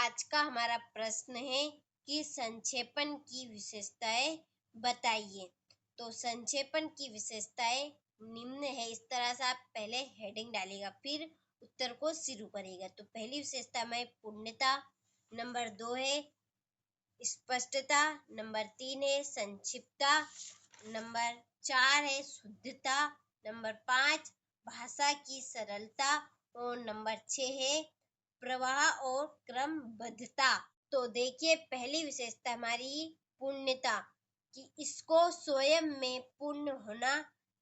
आज का हमारा प्रश्न है कि संक्षेपण की विशेषताएं बताइए। तो संक्षेपण की विशेषताएं निम्न है। इस तरह से आप पहले हेडिंग डालेगा, फिर उत्तर को शुरू करेगा। तो पहली विशेषता में पूर्णता, नंबर 2 है स्पष्टता, नंबर 3 है संक्षिप्तता, नंबर 4 है शुद्धता, नंबर 5 भाषा की सरलता और नंबर 6 है प्रवाह और क्रमबद्धता। तो देखिए पहली विशेषता हमारी पूर्णता, कि इसको स्वयं में पूर्ण होना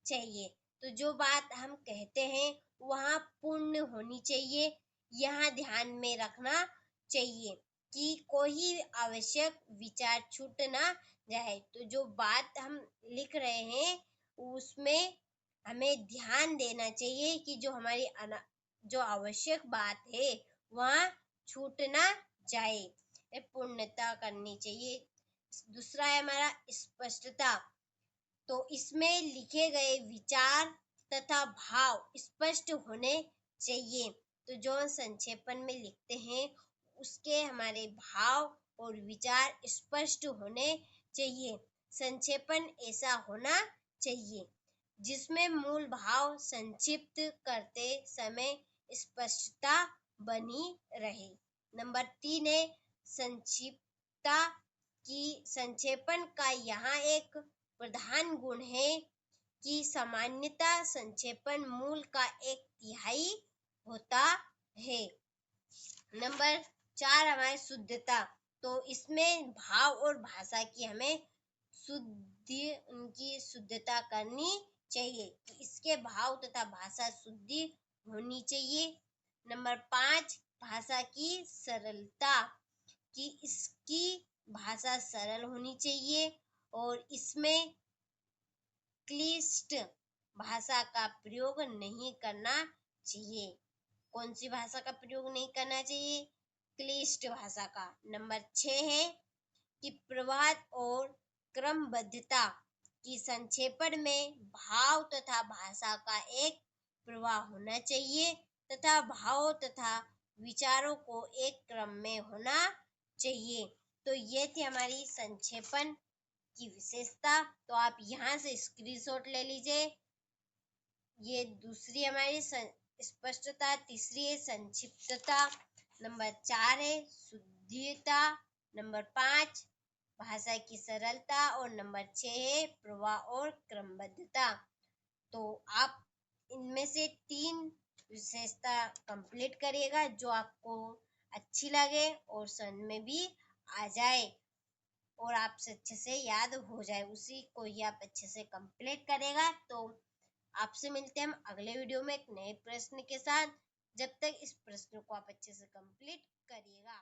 चाहिए। तो जो बात हम कहते हैं वहाँ पूर्ण होनी चाहिए, यहाँ ध्यान में रखना चाहिए कि कोई आवश्यक विचार छूट ना जाए। तो जो बात हम लिख रहे हैं उसमें हमें ध्यान देना चाहिए कि जो हमारी जो आवश्यक बात है वहाँ छूट ना जाए, पूर्णता करनी चाहिए। दूसरा है हमारा स्पष्टता। तो इसमें लिखे गए विचार तथा भाव स्पष्ट होने चाहिए। तो जो संक्षेपण में लिखते हैं उसके हमारे भाव और विचार स्पष्ट होने चाहिए। संक्षेपण ऐसा होना चाहिए जिसमें मूल भाव संक्षिप्त करते समय स्पष्टता बनी रहे। नंबर 3 है संक्षिप्तता, की संक्षेपण का यहाँ एक प्रधान गुण है कि सामान्यतः संक्षेपण मूल का 1/3 होता है। नंबर 4 हमारी शुद्धता। तो इसमें भाव और भाषा की हमें उनकी शुद्धता करनी चाहिए कि इसके भाव तथा भाषा शुद्धि होनी चाहिए। नंबर 5 भाषा की सरलता, कि इसकी भाषा सरल होनी चाहिए और इसमें क्लिष्ट भाषा का प्रयोग नहीं करना चाहिए। कौन सी भाषा का प्रयोग नहीं करना चाहिए? क्लिष्ट भाषा का। नंबर 6 है कि प्रवाह और क्रमबद्धता, की संक्षेपण में भाव तथा भाषा का एक प्रवाह होना चाहिए तथा भाव तथा विचारों को एक क्रम में होना चाहिए। तो ये थी हमारी संक्षेपण की विशेषता। तो आप यहाँ से स्क्रीनशॉट ले लीजिए। ये दूसरी हमारी स्पष्टता, तीसरी है संक्षिप्तता, नंबर 4 है शुद्धता, नंबर 5 भाषा की सरलता और नंबर 6 है प्रवाह और क्रमबद्धता। तो आप इनमें से 3 विशेषता कंप्लीट करिएगा जो आपको अच्छी लगे और समझ में भी आ जाए और आपसे अच्छे से याद हो जाए, उसी को ही आप अच्छे से कंप्लीट करेगा। तो आपसे मिलते हैं हम अगले वीडियो में एक नए प्रश्न के साथ। जब तक इस प्रश्न को आप अच्छे से कंप्लीट करिएगा।